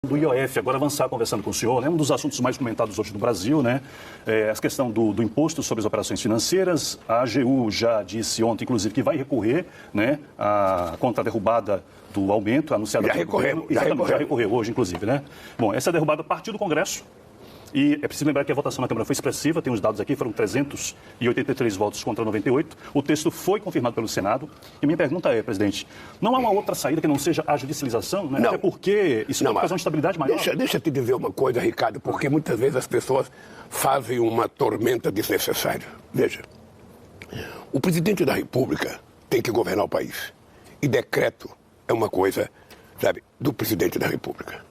do IOF, agora avançar conversando com o senhor, né? Um dos assuntos mais comentados hoje no Brasil, né? A questão do imposto sobre as operações financeiras. A AGU já disse ontem, inclusive, que vai recorrer, né, contra a derrubada do aumento anunciado já recorreu, já recorreu hoje, inclusive, né? Bom, essa derrubada partiu do Congresso. E é preciso lembrar que a votação na Câmara foi expressiva, tem os dados aqui, foram 383 votos contra 98. O texto foi confirmado pelo Senado. E minha pergunta é, presidente, não há uma outra saída que não seja a judicialização? Né? Não. Até porque isso pode causar uma estabilidade maior. Deixa eu te dizer uma coisa, Ricardo, porque muitas vezes as pessoas fazem uma tormenta desnecessária. Veja, o presidente da República tem que governar o país. E decreto é uma coisa, sabe, do presidente da República.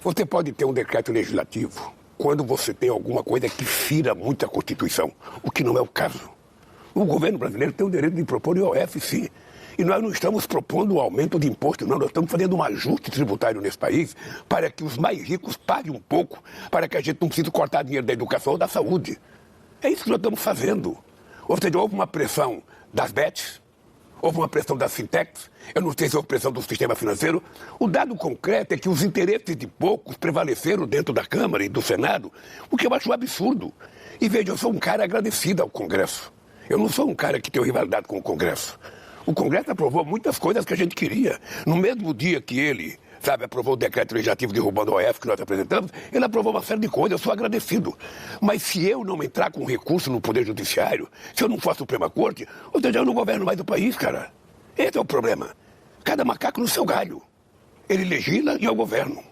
Você pode ter um decreto legislativo quando você tem alguma coisa que fira muito a Constituição, o que não é o caso. O governo brasileiro tem o direito de propor o IOF, sim. E nós não estamos propondo o aumento de imposto, não. Nós estamos fazendo um ajuste tributário nesse país para que os mais ricos paguem um pouco, para que a gente não precise cortar dinheiro da educação ou da saúde. É isso que nós estamos fazendo. Ou seja, houve uma pressão das BETs, houve uma pressão das fintechs, eu não sei se houve pressão do sistema financeiro. O dado concreto é que os interesses de poucos prevaleceram dentro da Câmara e do Senado, o que eu acho um absurdo. E veja, eu sou um cara agradecido ao Congresso. Eu não sou um cara que tem rivalidade com o Congresso. O Congresso aprovou muitas coisas que a gente queria. No mesmo dia que ele, sabe, aprovou o decreto legislativo derrubando o OF que nós apresentamos, ele aprovou uma série de coisas, eu sou agradecido. Mas se eu não entrar com recurso no Poder Judiciário, se eu não for a Suprema Corte, ou seja, eu não governo mais do país, cara. Esse é o problema. Cada macaco no seu galho. Ele legisla e eu governo.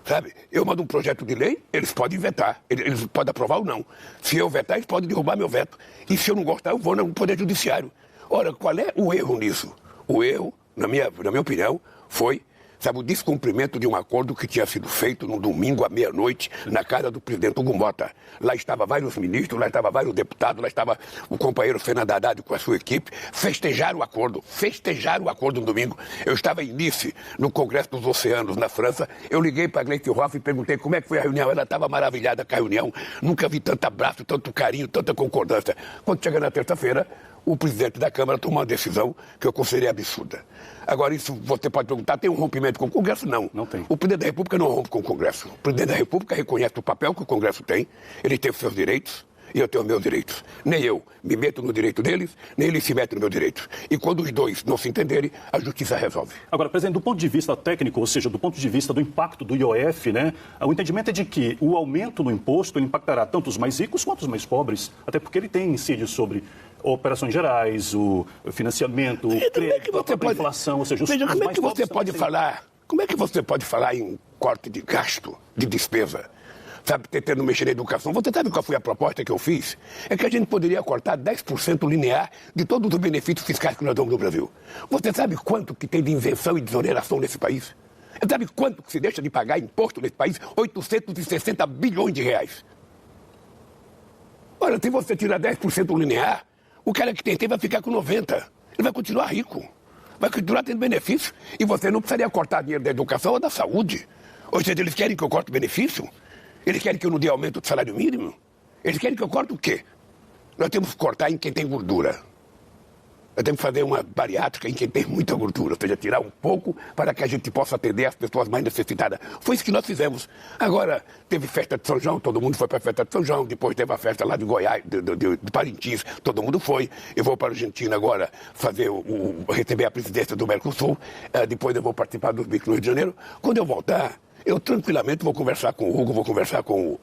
Sabe? Eu mando um projeto de lei, eles podem vetar. Eles podem aprovar ou não. Se eu vetar, eles podem derrubar meu veto. E se eu não gostar, eu vou no Poder Judiciário. Ora, qual é o erro nisso? O erro, na minha opinião, foi, sabe, o descumprimento de um acordo que tinha sido feito no domingo à meia-noite na casa do presidente Hugo Mota. Lá estavam vários ministros, lá estavam vários deputados, lá estava o companheiro Fernando Haddad com a sua equipe, festejaram o acordo no domingo. Eu estava em Nice, no Congresso dos Oceanos, na França. Eu liguei para a Gleisi Hoff e perguntei como é que foi a reunião. Ela estava maravilhada com a reunião. Nunca vi tanto abraço, tanto carinho, tanta concordância. Quando chega na terça-feira, o presidente da Câmara tomou uma decisão que eu considerei absurda. Agora, isso você pode perguntar, tem um rompimento com o Congresso? Não. Não tem. O presidente da República não rompe com o Congresso. O presidente da República reconhece o papel que o Congresso tem, ele tem os seus direitos e eu tenho os meus direitos. Nem eu me meto no direito deles, nem eles se metem no meu direito. E quando os dois não se entenderem, a justiça resolve. Agora, presidente, do ponto de vista técnico, ou seja, do ponto de vista do impacto do IOF, né, o entendimento é de que o aumento no imposto impactará tanto os mais ricos quanto os mais pobres, até porque ele tem incídio sobre operações gerais, o financiamento, o crédito, a inflação, ou seja, os Veja, como é mais que você pobres pode falar? Como é que você pode falar em corte de gasto, de despesa? Sabe, tentando mexer na educação. Você sabe qual foi a proposta que eu fiz? É que a gente poderia cortar 10% linear de todos os benefícios fiscais que nós damos no Brasil. Você sabe quanto que tem de isenção e desoneração nesse país? Você sabe quanto que se deixa de pagar imposto nesse país? 860 bilhões de reais. Olha, se você tirar 10% linear, o cara que tem vai ficar com 90%. Ele vai continuar rico. Vai continuar tendo benefício. E você não precisaria cortar dinheiro da educação ou da saúde. Ou seja, eles querem que eu corte benefício? Eles querem que eu não dê aumento do salário mínimo? Eles querem que eu corte o quê? Nós temos que cortar em quem tem gordura. Nós temos que fazer uma bariátrica em quem tem muita gordura, ou seja, tirar um pouco para que a gente possa atender as pessoas mais necessitadas. Foi isso que nós fizemos. Agora, teve festa de São João, todo mundo foi para a festa de São João, depois teve a festa lá de Goiás, de Parintins, todo mundo foi. Eu vou para a Argentina agora fazer receber a presidência do Mercosul, depois eu vou participar dos BRICS no Rio de Janeiro. Quando eu voltar, eu tranquilamente vou conversar com o Hugo, vou conversar com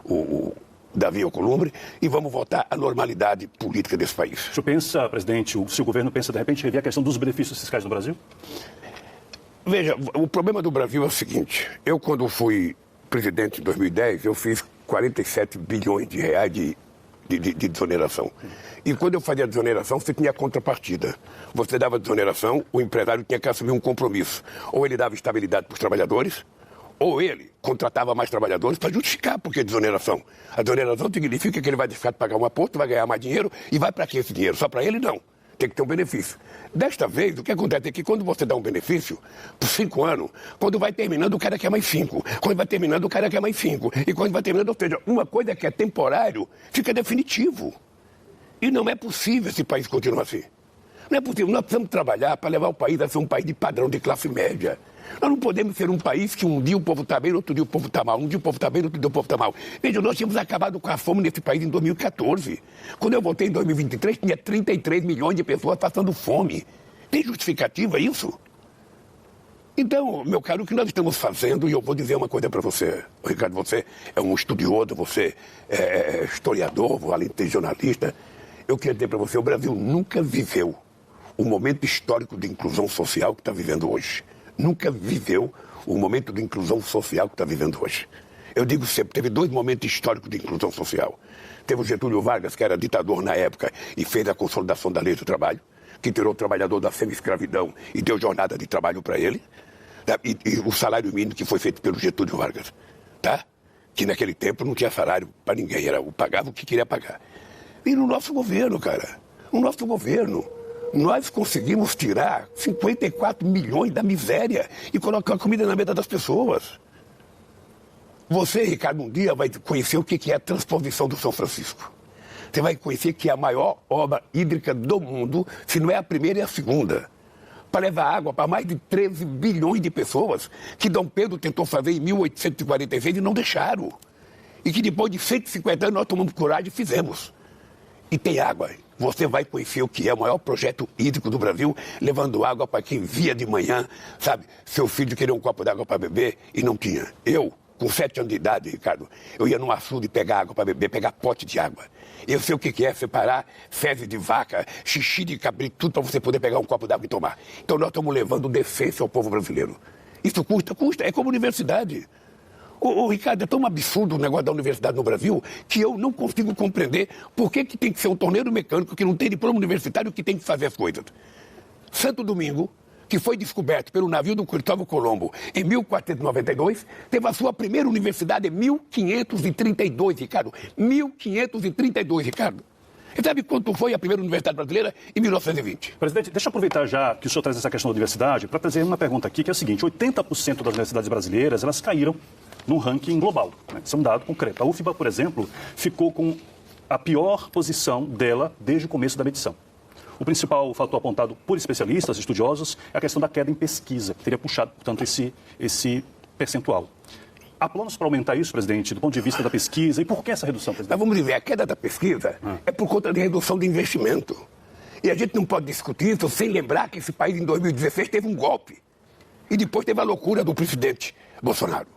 o Davi Alcolumbre, e vamos voltar à normalidade política desse país. O senhor pensa, presidente, se o governo pensa, de repente, rever a questão dos benefícios fiscais no Brasil? Veja, o problema do Brasil é o seguinte, eu quando fui presidente em 2010, eu fiz 47 bilhões de reais de desoneração. E quando eu fazia desoneração, você tinha contrapartida. Você dava desoneração, o empresário tinha que assumir um compromisso. Ou ele dava estabilidade para os trabalhadores, ou ele contratava mais trabalhadores para justificar por que desoneração. A desoneração significa que ele vai deixar de pagar um aposto, vai ganhar mais dinheiro, e vai para que esse dinheiro? Só para ele, não. Tem que ter um benefício. Desta vez, o que acontece é que quando você dá um benefício, por 5 anos, quando vai terminando, o cara quer mais 5. Quando vai terminando, o cara quer mais 5. E quando vai terminando, ou seja, uma coisa que é temporário, fica definitivo. E não é possível esse país continuar assim. Não é possível. Nós precisamos trabalhar para levar o país a ser um país de padrão de classe média. Nós não podemos ser um país que um dia o povo está bem, outro dia o povo está mal. Um dia o povo está bem, outro dia o povo está mal. Veja, nós tínhamos acabado com a fome nesse país em 2014. Quando eu voltei em 2023, tinha 33 milhões de pessoas passando fome. Tem justificativa isso? Então, meu caro, o que nós estamos fazendo, e eu vou dizer uma coisa para você, Ricardo, você é um estudioso, você é historiador, além de ser jornalista, eu queria dizer para você, o Brasil nunca viveu o momento histórico de inclusão social que está vivendo hoje. Nunca viveu o momento de inclusão social que está vivendo hoje. Eu digo sempre, teve 2 momentos históricos de inclusão social. Teve o Getúlio Vargas, que era ditador na época, e fez a consolidação da lei do trabalho, que tirou o trabalhador da semi-escravidão e deu jornada de trabalho para ele, tá? E o salário mínimo que foi feito pelo Getúlio Vargas, tá? Que naquele tempo não tinha salário para ninguém, pagava o que queria pagar. E no nosso governo, cara, no nosso governo, nós conseguimos tirar 54 milhões da miséria e colocar comida na mesa das pessoas. Você, Ricardo, um dia vai conhecer o que é a transposição do São Francisco. Você vai conhecer que é a maior obra hídrica do mundo, se não é a primeira, é a segunda. Para levar água para mais de 13 bilhões de pessoas, que Dom Pedro tentou fazer em 1846 e não deixaram. E que depois de 150 anos nós tomamos coragem e fizemos. E tem água. Você vai conhecer o que é o maior projeto hídrico do Brasil, levando água para quem via de manhã, sabe? Seu filho queria um copo d'água para beber e não tinha. Eu, com 7 anos de idade, Ricardo, eu ia num açude pegar água para beber, pegar pote de água. Eu sei o que é separar fezes de vaca, xixi de cabrito, tudo para você poder pegar um copo d'água e tomar. Então nós estamos levando decência ao povo brasileiro. Isso custa, é como universidade. Ricardo, é tão absurdo o negócio da universidade no Brasil que eu não consigo compreender por que tem que ser um torneiro mecânico que não tem diploma universitário que tem que fazer as coisas. Santo Domingo, que foi descoberto pelo navio do Cristóvão Colombo em 1492, teve a sua primeira universidade em 1532, Ricardo. 1532, Ricardo. E sabe quanto foi a primeira universidade brasileira? Em 1920. Presidente, deixa eu aproveitar já que o senhor traz essa questão da universidade para trazer uma pergunta aqui, que é a seguinte: 80% das universidades brasileiras, elas caíram num ranking global, né? Isso é um dado concreto. A UFBA, por exemplo, ficou com a pior posição dela desde o começo da medição. O principal fator apontado por especialistas, estudiosos, é a questão da queda em pesquisa, que teria puxado, portanto, esse percentual. Há planos para aumentar isso, presidente, do ponto de vista da pesquisa? E por que essa redução, presidente? Mas vamos dizer, a queda da pesquisa é por conta de redução de investimento. E a gente não pode discutir isso sem lembrar que esse país, em 2016, teve um golpe. E depois teve a loucura do presidente Bolsonaro,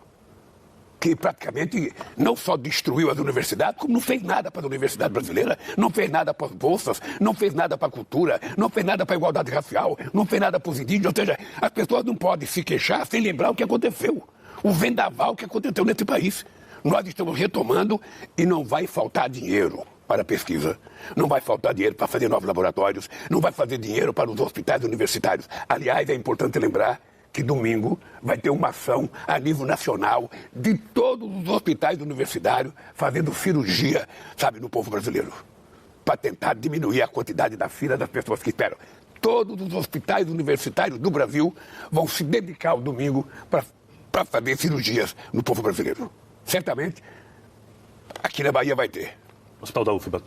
que praticamente não só destruiu as universidades, como não fez nada para a universidade brasileira, não fez nada para as bolsas, não fez nada para a cultura, não fez nada para a igualdade racial, não fez nada para os indígenas. Ou seja, as pessoas não podem se queixar sem lembrar o que aconteceu, o vendaval que aconteceu nesse país. Nós estamos retomando e não vai faltar dinheiro para a pesquisa, não vai faltar dinheiro para fazer novos laboratórios, não vai fazer dinheiro para os hospitais universitários. Aliás, é importante lembrar que domingo vai ter uma ação a nível nacional de todos os hospitais universitários fazendo cirurgia, sabe, no povo brasileiro, para tentar diminuir a quantidade da fila das pessoas que esperam. Todos os hospitais universitários do Brasil vão se dedicar ao domingo para fazer cirurgias no povo brasileiro. Certamente, aqui na Bahia vai ter. Hospital da UFBA.